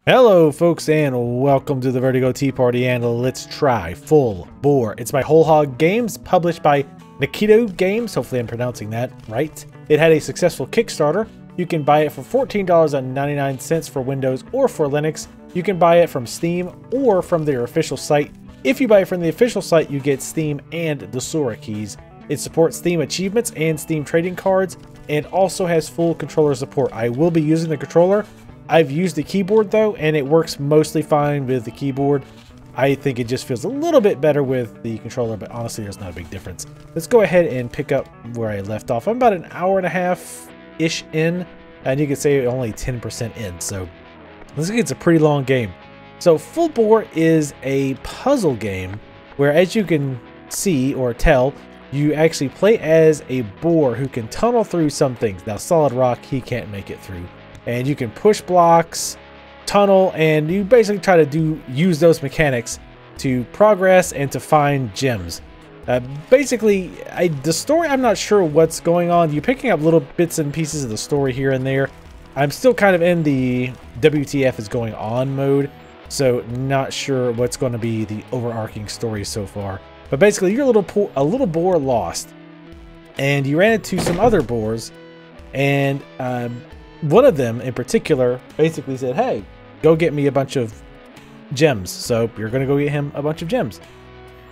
Hello folks and welcome to the Vertigo Tea Party and let's try Full Boar. It's by Whole Hog Games, published by Nikito Games, hopefully I'm pronouncing that right. It had a successful Kickstarter. You can buy it for $14.99 for Windows or for Linux. You can buy it from Steam or from their official site. If you buy it from the official site, you get Steam and the Sora keys. It supports Steam achievements and Steam trading cards and also has full controller support. I will be using the controller. I've used the keyboard though, and it works mostly fine with the keyboard. I think it just feels a little bit better with the controller, but honestly, there's not a big difference. Let's go ahead and pick up where I left off. I'm about an hour and a half-ish in, and you can say only 10% in, so looks like it's a pretty long game. So Full Boar is a puzzle game where, as you can see or tell, you actually play as a boar who can tunnel through some things. Now, solid rock, he can't make it through. And you can push blocks, tunnel, and you basically try to use those mechanics to progress and to find gems. Basically, the story, I'm not sure what's going on. You're picking up little bits and pieces of the story here and there. I'm still kind of in the WTF is going on mode, so not sure what's going to be the overarching story so far. But basically, you're a little boar lost, and you ran into some other boars, and one of them in particular basically said, hey, go get me a bunch of gems. So you're going to go get him a bunch of gems.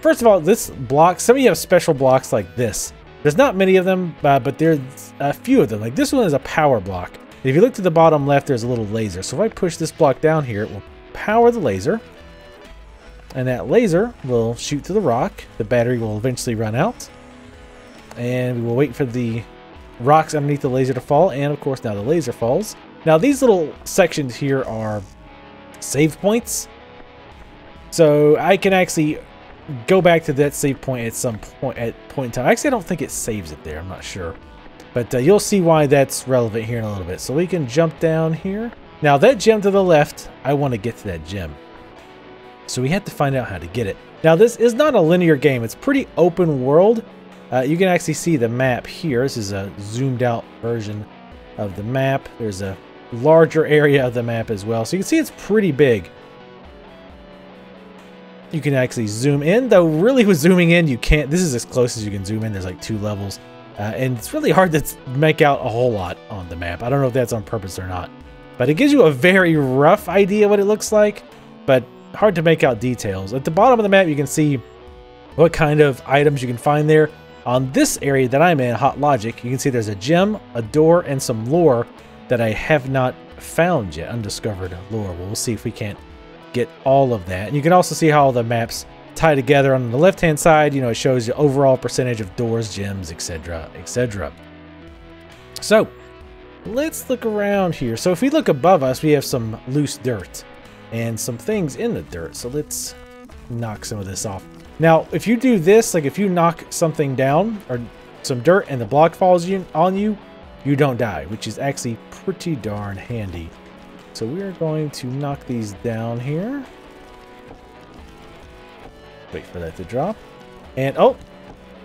First of all, this block, some of you have special blocks like this. There's not many of them, but there's a few of them. Like this one is a power block. If you look to the bottom left, there's a little laser. So if I push this block down here, it will power the laser. And that laser will shoot to the rock. The battery will eventually run out. And we will wait for the rocks underneath the laser to fall, and of course now the laser falls. Now these little sections here are save points, so I can actually go back to that save point at some point in time. Actually, I don't think it saves it there, I'm not sure, but you'll see why that's relevant here in a little bit. So we can jump down here. Now that gem to the left, I want to get to that gem, so we have to find out how to get it. Now this is not a linear game, it's pretty open world. You can actually see the map here. This is a zoomed out version of the map. There's a larger area of the map as well. So you can see it's pretty big. You can actually zoom in, though really with zooming in, you can't. This is as close as you can zoom in. There's like 2 levels. And it's really hard to make out a whole lot on the map. I don't know if that's on purpose or not. But it gives you a very rough idea what it looks like, but hard to make out details. At the bottom of the map, you can see what kind of items you can find there. On this area that I'm in, Hot Logic, you can see there's a gem, a door, and some lore that I have not found yet. Undiscovered lore. We'll see if we can't get all of that. And you can also see how all the maps tie together. On the left-hand side, you know, it shows the overall percentage of doors, gems, etc., etc. So, let's look around here. So if we look above us, we have some loose dirt and some things in the dirt. So let's knock some of this off. Now, if you do this, like if you knock something down or some dirt and the block falls on you, you don't die, which is actually pretty darn handy. So we are going to knock these down here. Wait for that to drop. And oh,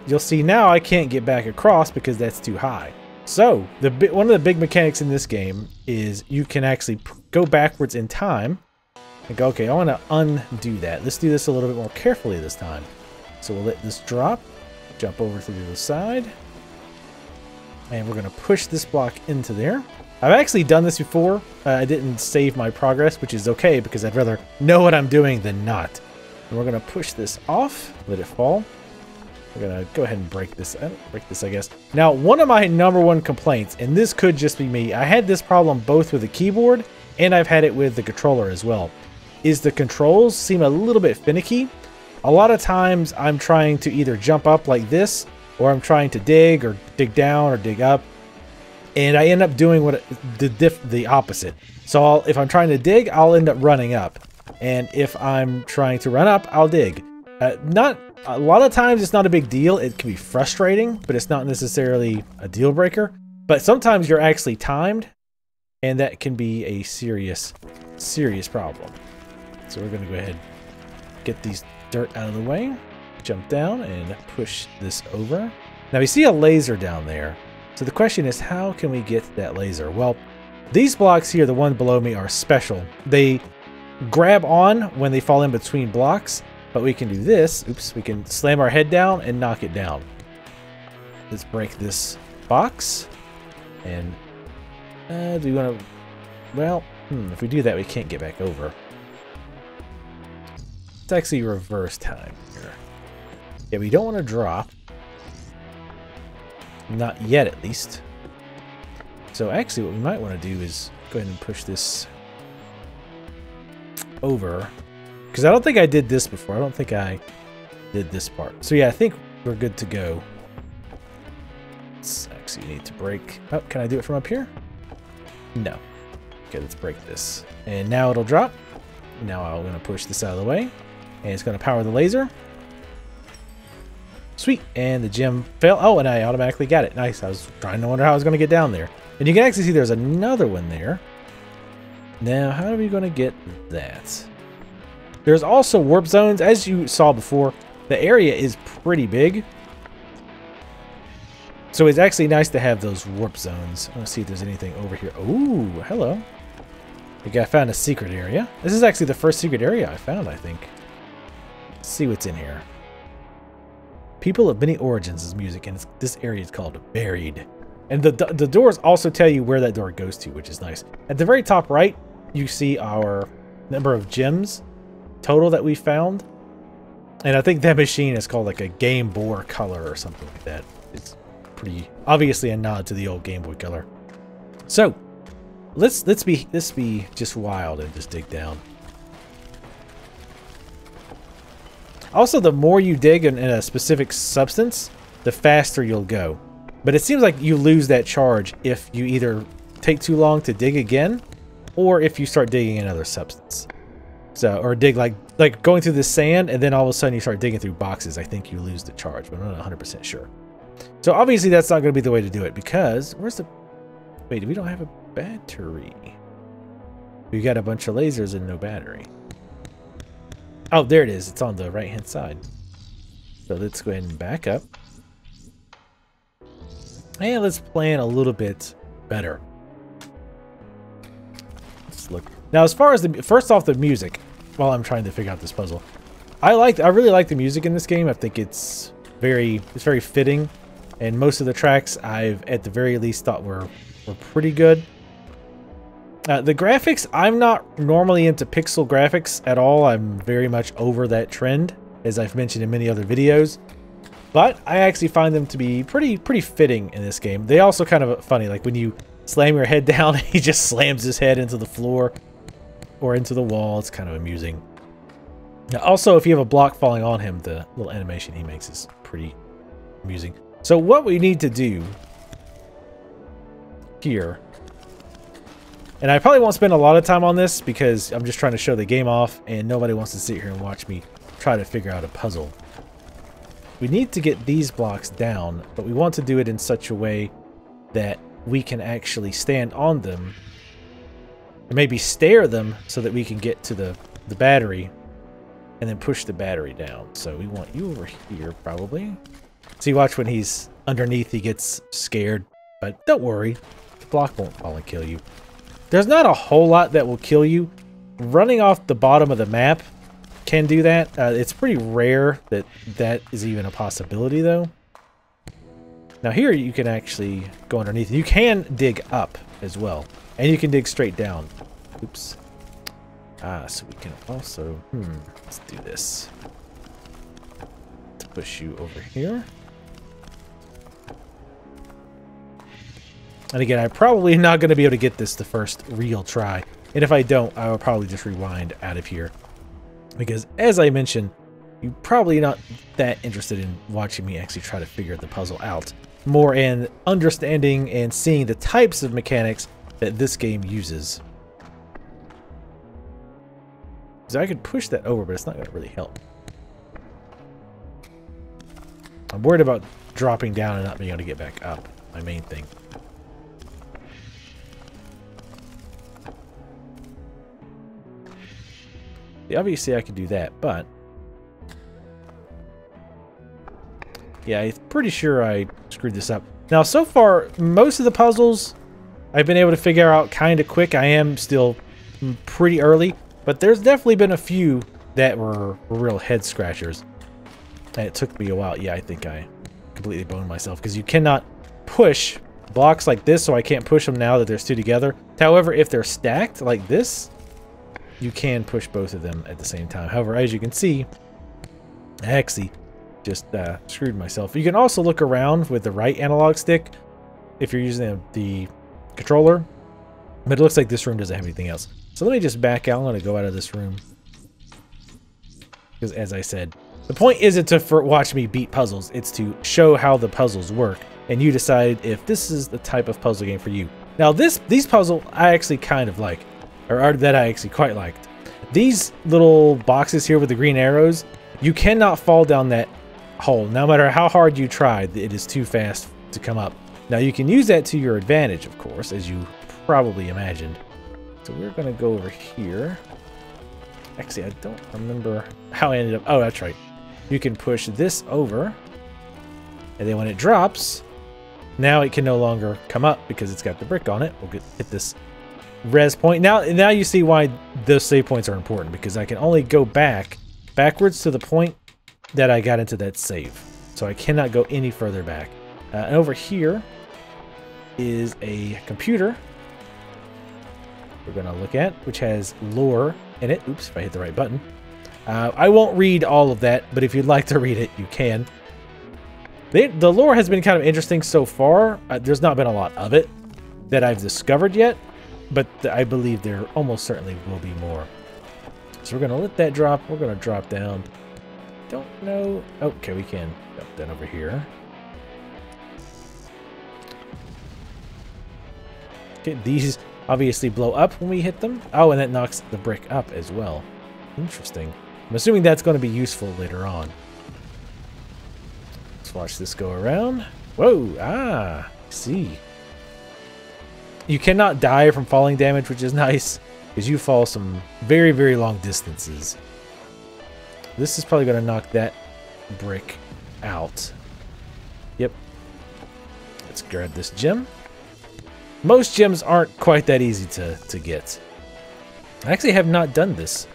you'll see now I can't get back across because that's too high. So one of the big mechanics in this game is you can actually go backwards in time. And go, okay, I want to undo that. Let's do this a little bit more carefully this time. So we'll let this drop, jump over to the other side, and we're going to push this block into there. I've actually done this before. I didn't save my progress, which is okay because I'd rather know what I'm doing than not. And we're going to push this off, let it fall. We're going to go ahead and break this, I guess. Now, one of my #1 complaints, and this could just be me, I had this problem both with the keyboard and I've had it with the controller as well, is the controls seem a little bit finicky. A lot of times I'm trying to either jump up like this, or I'm trying to dig, or dig down, or dig up, and I end up doing what the opposite. So if I'm trying to dig, I'll end up running up, and if I'm trying to run up, I'll dig. Not a lot of times it's not a big deal. It can be frustrating, but it's not necessarily a deal breaker. But sometimes you're actually timed, and that can be a serious problem. So we're going to go ahead, get these dirt out of the way, jump down and push this over. Now we see a laser down there. So the question is, how can we get that laser? Well, these blocks here, the one below me, are special. They grab on when they fall in between blocks, but we can do this. Oops, we can slam our head down and knock it down. Let's break this box. And do we want to... Well, if we do that, we can't get back over. It's actually reverse time here. Yeah, we don't want to drop. Not yet, at least. So actually, what we might want to do is go ahead and push this over. Because I don't think I did this before. I don't think I did this part. So yeah, I think we're good to go. Let's actually need to break. Oh, can I do it from up here? No. Okay, let's break this. And now it'll drop. Now I'm going to push this out of the way. And it's going to power the laser. Sweet. And the gem fell. Oh, and I automatically got it. Nice. I was trying to wonder how I was going to get down there. And you can actually see there's another one there. Now, how are we going to get that? There's also warp zones. As you saw before, the area is pretty big. So it's actually nice to have those warp zones. Let's see if there's anything over here. Ooh, hello. I found a secret area. This is actually the first secret area I found, I think. Let's see what's in here. People of many origins is music, and this area is called Buried. And the doors also tell you where that door goes to, which is nice. At the very top right, you see our number of gems total that we found. And I think that machine is called like a Game Boar color or something like that. It's pretty obviously a nod to the old Game Boy Color. So let's be just wild and just dig down. Also, the more you dig in a specific substance, the faster you'll go. But it seems like you lose that charge if you either take too long to dig again, or if you start digging another substance. So, or dig like going through the sand, and then all of a sudden you start digging through boxes. I think you lose the charge, but I'm not 100% sure. So obviously that's not going to be the way to do it, because where's the... Wait, we don't have a battery. We got a bunch of lasers and no battery. Oh, there it is. It's on the right-hand side. So let's go ahead and back up. And let's plan a little bit better. Let's look. Now, as far as the... First off, the music, while I'm trying to figure out this puzzle. I really like the music in this game. I think it's very fitting. And most of the tracks I've, at the very least, thought were pretty good. The graphics, I'm not normally into pixel graphics at all. I'm very much over that trend, as I've mentioned in many other videos. But I actually find them to be pretty fitting in this game. They also kind of funny, like when you slam your head down, he just slams his head into the floor or into the wall. It's kind of amusing. Now, also, if you have a block falling on him, the little animation he makes is pretty amusing. So what we need to do here, and I probably won't spend a lot of time on this because I'm just trying to show the game off and nobody wants to sit here and watch me try to figure out a puzzle. We need to get these blocks down, but we want to do it in such a way that we can actually stand on them, or maybe stare them so that we can get to the battery and then push the battery down. So we want you over here probably. See, watch when he's underneath, he gets scared, but don't worry, the block won't fall and kill you. There's not a whole lot that will kill you. Running off the bottom of the map can do that. It's pretty rare that that is even a possibility, though. Now here you can actually go underneath. You can dig up as well, and you can dig straight down. Oops. So we can also, let's do this. Let's push you over here. And again, I'm probably not going to be able to get this the first real try. And if I don't, I will probably just rewind out of here. Because, as I mentioned, you're probably not that interested in watching me actually try to figure the puzzle out. More in understanding and seeing the types of mechanics that this game uses. So I could push that over, but it's not going to really help. I'm worried about dropping down and not being able to get back up. My main thing. Yeah, obviously I could do that, but yeah, I'm pretty sure I screwed this up. Now, so far, most of the puzzles I've been able to figure out kind of quick. I am still pretty early. But there's definitely been a few that were real head scratchers. And it took me a while. Yeah, I think I completely boned myself because you cannot push blocks like this, so I can't push them now that they're two together. However, if they're stacked like this, you can push both of them at the same time. However, as you can see, I actually just screwed myself. You can also look around with the right analog stick if you're using the controller, but it looks like this room doesn't have anything else. So let me just back out. I'm going to go out of this room because, as I said, the point isn't to watch me beat puzzles. It's to show how the puzzles work, and you decide if this is the type of puzzle game for you. Now, these puzzles I actually kind of like, or that I actually quite liked. These little boxes here with the green arrows, you cannot fall down that hole. No matter how hard you try, it is too fast to come up. Now, you can use that to your advantage, of course, as you probably imagined. So we're going to go over here. Actually, I don't remember how I ended up. Oh, that's right. You can push this over, and then when it drops, now it can no longer come up because it's got the brick on it. We'll hit this res point. Now you see why those save points are important, because I can only go backwards to the point that I got into that save. So I cannot go any further back. And over here is a computer we're going to look at, which has lore in it. Oops, if I hit the right button. I won't read all of that, but if you'd like to read it, you can. The lore has been kind of interesting so far. There's not been a lot of it that I've discovered yet, but I believe there almost certainly will be more. So we're going to let that drop. We're going to drop down. Don't know. Okay, we can jump down over here. Okay, these obviously blow up when we hit them. Oh, and that knocks the brick up as well. Interesting. I'm assuming that's going to be useful later on. Let's watch this go around. Whoa, I see. You cannot die from falling damage, which is nice, because you fall some very, very long distances. This is probably going to knock that brick out. Yep. Let's grab this gem. Most gems aren't quite that easy to get. I actually have not done this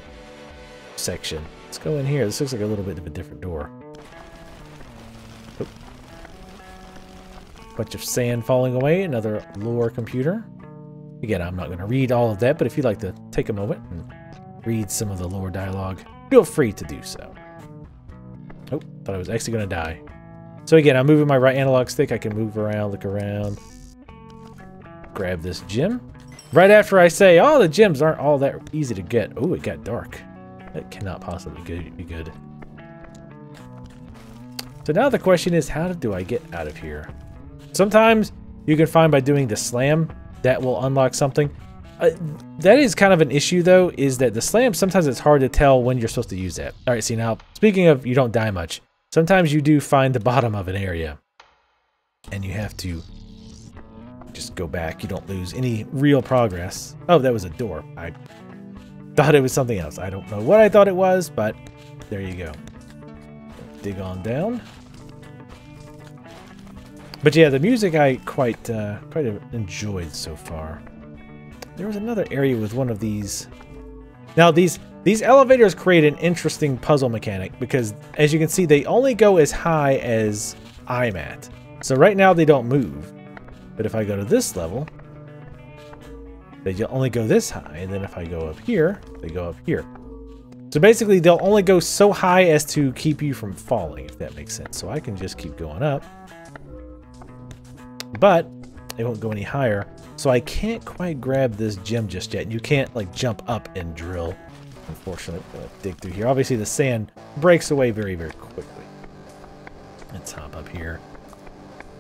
section. Let's go in here. This looks like a little bit of a different door. Oh. Bunch of sand falling away. Another lore computer. Again, I'm not going to read all of that, but if you'd like to take a moment and read some of the lore dialogue, feel free to do so. Oh, thought I was actually going to die. So again, I'm moving my right analog stick. I can move around, look around, grab this gem. Right after I say, oh, the gems aren't all that easy to get. Oh, it got dark. That cannot possibly be good. So now the question is, how do I get out of here? Sometimes you can find by doing the slam, that will unlock something. That is kind of an issue, though, is that the slam, sometimes it's hard to tell when you're supposed to use that. All right, see, now, speaking of you don't die much, sometimes you do find the bottom of an area, and you have to just go back. You don't lose any real progress. Oh, that was a door. I thought it was something else. I don't know what I thought it was, but there you go. Dig on down. But yeah, the music I quite enjoyed so far. There was another area with one of these. Now these elevators create an interesting puzzle mechanic because, as you can see, they only go as high as I'm at. So right now they don't move. But if I go to this level, they only go this high, and then if I go up here, they go up here. So basically, they'll only go so high as to keep you from falling, if that makes sense. So I can just keep going up. But they won't go any higher. So I can't quite grab this gem just yet. You can't, like, jump up and drill. Unfortunately, I'm going to dig through here. Obviously, the sand breaks away very, very quickly. Let's hop up here.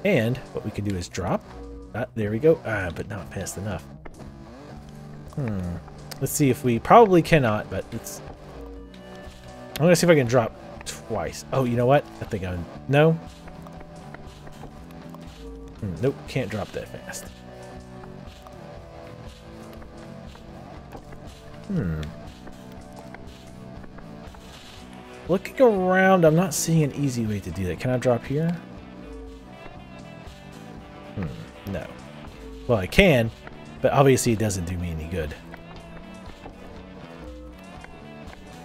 And what we can do is drop. There we go. But not fast enough. Let's see if we probably cannot, but it's... I'm going to see if I can drop twice. Oh, you know what? I think I'm... No. Nope, can't drop that fast. Looking around, I'm not seeing an easy way to do that. Can I drop here? No. Well, I can, but obviously it doesn't do me any good.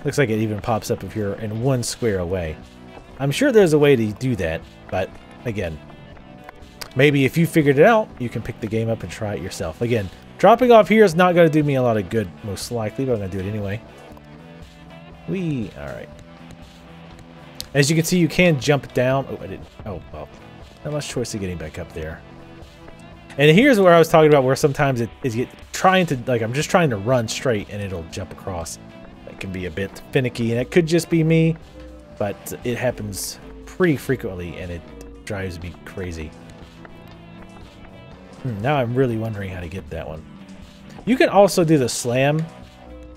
Looks like it even pops up if you're in 1 square away. I'm sure there's a way to do that, but again, maybe if you figured it out, you can pick the game up and try it yourself. Again, dropping off here is not going to do me a lot of good, most likely, but I'm going to do it anyway. Alright. As you can see, you can jump down. Oh, I didn't. Oh, well. Not much choice of getting back up there. And here's where I was talking about where sometimes it is trying to, like, I'm just trying to run straight and it'll jump across. That can be a bit finicky, and it could just be me, but it happens pretty frequently and it drives me crazy. Now I'm really wondering how to get that one. You can also do the slam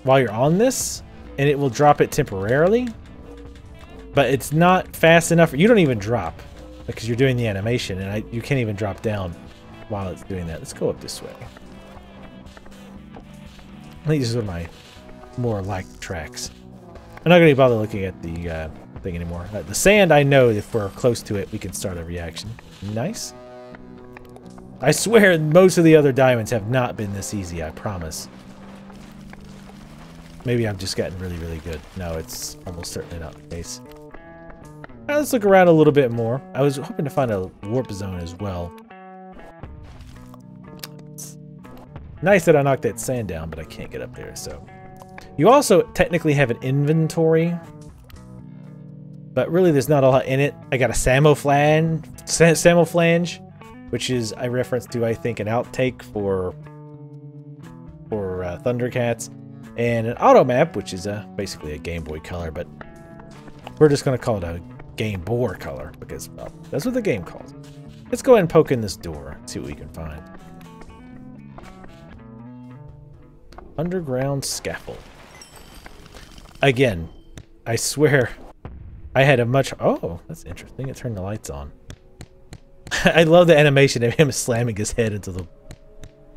while you're on this, and it will drop it temporarily, but it's not fast enough. You don't even drop because you're doing the animation, and you can't even drop down while it's doing that. Let's go up this way. I think this is one of my more liked tracks. I'm not going to bother looking at the thing anymore. The sand, I know if we're close to it, we can start a reaction. Nice. I swear most of the other diamonds have not been this easy, I promise. Maybe I've just gotten really, really good. No, it's almost certainly not the case. Now let's look around a little bit more. I was hoping to find a warp zone as well. It's nice that I knocked that sand down, but I can't get up there, so. You also technically have an inventory, but really there's not a lot in it. I got a Samoflange, which is, I referenced to, I think, an outtake for Thundercats, and an auto map, which is basically a Game Boy color, but we're just going to call it a Game Boar color because, well, that's what the game calls it. Let's go ahead and poke in this door and see what we can find. Underground scaffold. Again, I swear I had a much... Oh, that's interesting. It turned the lights on. I love the animation of him slamming his head into the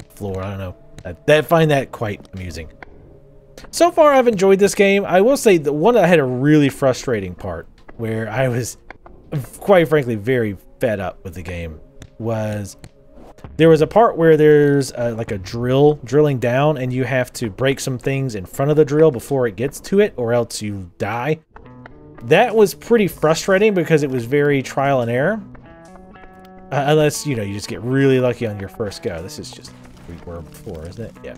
floor. I don't know. I find that quite amusing. So far, I've enjoyed this game. I will say the one that had a really frustrating part where I was, quite frankly, very fed up with the game was there was a part where there's like a drilling down, and you have to break some things in front of the drill before it gets to it, or else you die. That was pretty frustrating because it was very trial and error. Unless, you know, you just get really lucky on your first go. This is just where we were before, isn't it? Yeah.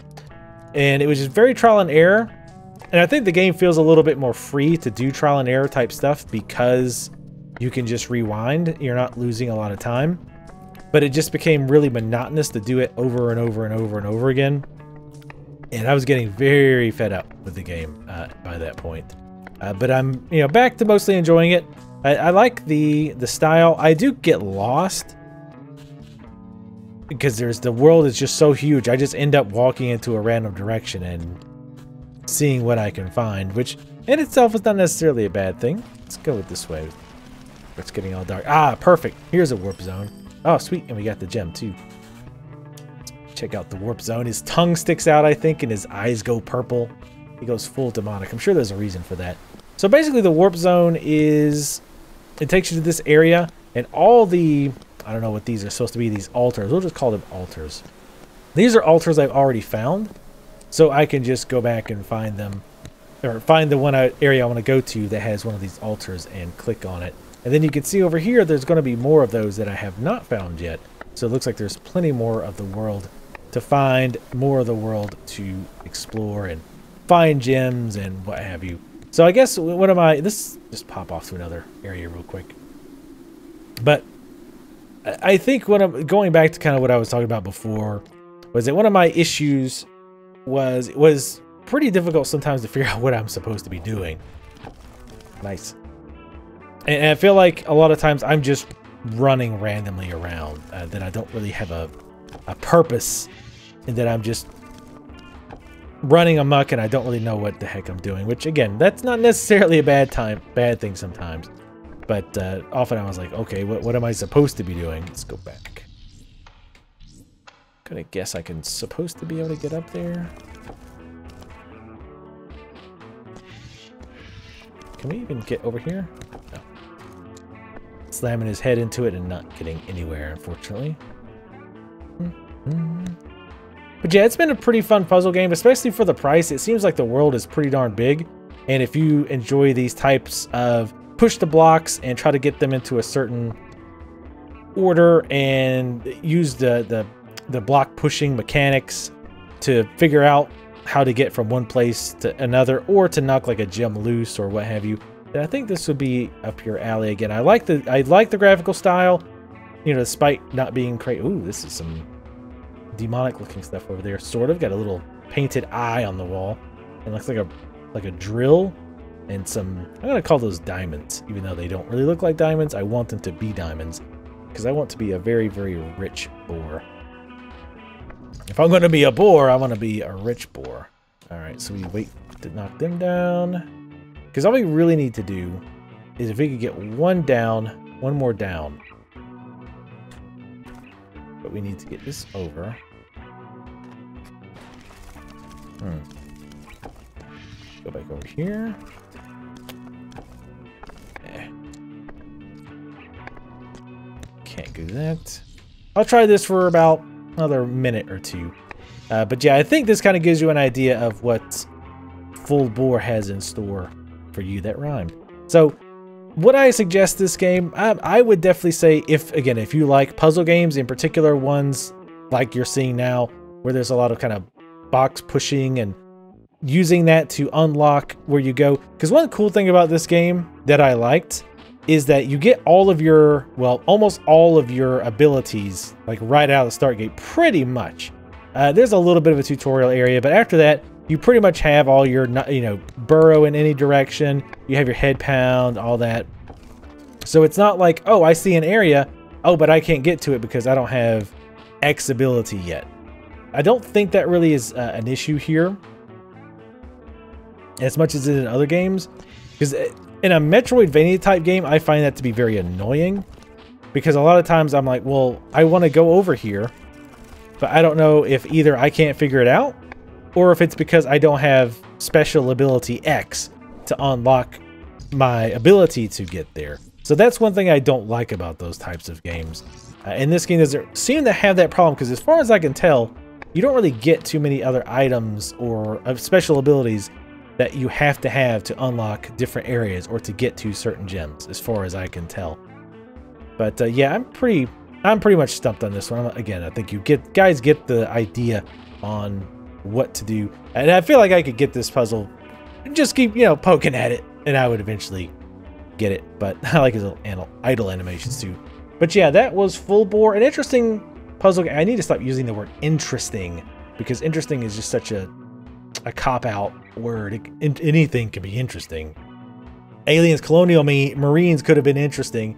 And it was just very trial and error. And I think the game feels a little bit more free to do trial and error type stuff because you can just rewind. You're not losing a lot of time. But it just became really monotonous to do it over and over and over and over again. And I was getting very fed up with the game by that point. But I'm, you know, back to mostly enjoying it. I like the style. I do get lost because the world is just so huge. I just end up walking into a random direction and seeing what I can find, which in itself is not necessarily a bad thing. Let's go with this way. It's getting all dark. Ah, perfect. Here's a warp zone. Oh, sweet. And we got the gem too. Check out the warp zone. His tongue sticks out, I think, and his eyes go purple. He goes full demonic. I'm sure there's a reason for that. So basically the warp zone is, it takes you to this area, and all the, I don't know what these are supposed to be, these altars. We'll just call them altars. These are altars I've already found, so I can just go back and find them, or find the one area I want to go to that has one of these altars and click on it. And then you can see over here there's going to be more of those that I have not found yet. So it looks like there's plenty more of the world to find, more of the world to explore and find gems and what have you. So I guess one of my, this just pop off to another area real quick. But I think when I'm going back to kind of what I was talking about before, was that one of my issues was it was pretty difficult sometimes to figure out what I'm supposed to be doing. Nice. And I feel like a lot of times I'm just running randomly around, that I don't really have a purpose, and that I'm just running amok and I don't really know what the heck I'm doing, which again, that's not necessarily a bad thing sometimes. But often I was like, okay, what am I supposed to be doing? Let's go back. Gonna guess I can supposed to be able to get up there. Can we even get over here? No. Slamming his head into it and not getting anywhere, unfortunately. But yeah, it's been a pretty fun puzzle game, especially for the price. It seems like the world is pretty darn big. And if you enjoy these types of push the blocks and try to get them into a certain order and use the block pushing mechanics to figure out how to get from one place to another, or to knock like a gem loose or what have you, then I think this would be up your alley. Again, I like the graphical style, you know, despite not being crazy. Ooh, this is some demonic looking stuff over there. Sort of got a little painted eye on the wall, and looks like a drill and some, I'm gonna call those diamonds, even though they don't really look like diamonds. I want them to be diamonds because I want to be a very, very rich boar. If I'm gonna be a boar, I want to be a rich boar. All right, so we wait to knock them down, because all we really need to do is if we could get one more down. But we need to get this over. Go back over here. Can't do that. I'll try this for about another minute or two. But yeah, I think this kind of gives you an idea of what Full Boar has in store for you. That rhymed. So would I suggest this game? I would definitely say, if you like puzzle games, in particular ones like you're seeing now, where there's a lot of kind of box pushing and using that to unlock where you go. Because one cool thing about this game that I liked is that you get all of your, well, almost all of your abilities like right out of the start gate, pretty much. There's a little bit of a tutorial area, but after that, you pretty much have all your, you know, burrow in any direction. You have your head pound, all that. So it's not like, oh, I see an area, oh, but I can't get to it because I don't have X ability yet. I don't think that really is an issue here, as much as it is in other games. Because in a Metroidvania type game, I find that to be very annoying. Because a lot of times I'm like, well, I want to go over here, but I don't know if either I can't figure it out, or if it's because I don't have special ability X to unlock my ability to get there. So that's one thing I don't like about those types of games. In this game, doesn't seem to have that problem, because as far as I can tell, you don't really get too many other items or special abilities that you have to unlock different areas or to get to certain gems, as far as I can tell. But yeah, I'm pretty much stumped on this one. Again, I think you guys get the idea on what to do, and I feel like I could get this puzzle and just keep, you know, poking at it, and I would eventually get it. But I like his little idle animations too. But yeah, that was Full Boar, an interesting puzzle. I need to stop using the word interesting, because interesting is just such a cop-out word. Anything can be interesting. Aliens, colonial marines could have been interesting.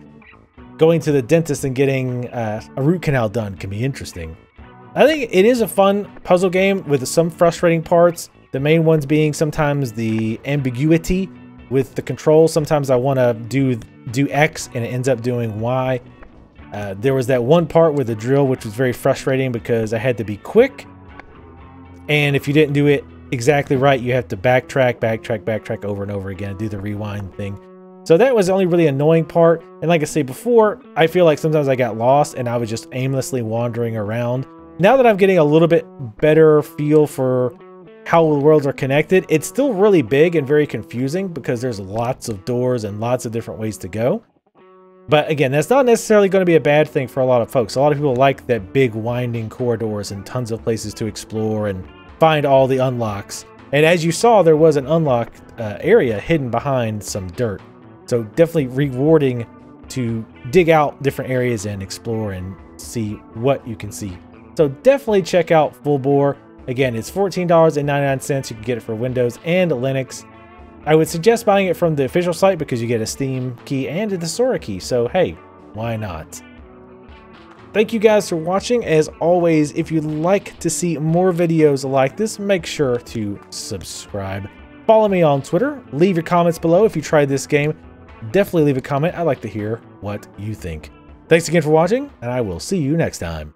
Going to the dentist and getting a root canal done can be interesting. I think it is a fun puzzle game with some frustrating parts. The main ones being sometimes the ambiguity with the controls. Sometimes I want to do X and it ends up doing Y. There was that one part with the drill, which was very frustrating because I had to be quick. And if you didn't do it exactly right, you have to backtrack over and over again and do the rewind thing. So that was the only really annoying part. And like I say before, I feel like sometimes I got lost and I was just aimlessly wandering around. Now that I'm getting a little bit better feel for how the worlds are connected, it's still really big and very confusing because there's lots of doors and lots of different ways to go. But again, that's not necessarily going to be a bad thing for a lot of folks. A lot of people like that big winding corridors and tons of places to explore and find all the unlocks. And as you saw, there was an unlocked area hidden behind some dirt. So definitely rewarding to dig out different areas and explore and see what you can see. So definitely check out Full Boar. Again, it's $14.99. You can get it for Windows and Linux. I would suggest buying it from the official site because you get a Steam key and a Sora key. So hey, why not? Thank you guys for watching. As always, if you'd like to see more videos like this, make sure to subscribe. Follow me on Twitter. Leave your comments below if you tried this game. Definitely leave a comment. I'd like to hear what you think. Thanks again for watching, and I will see you next time.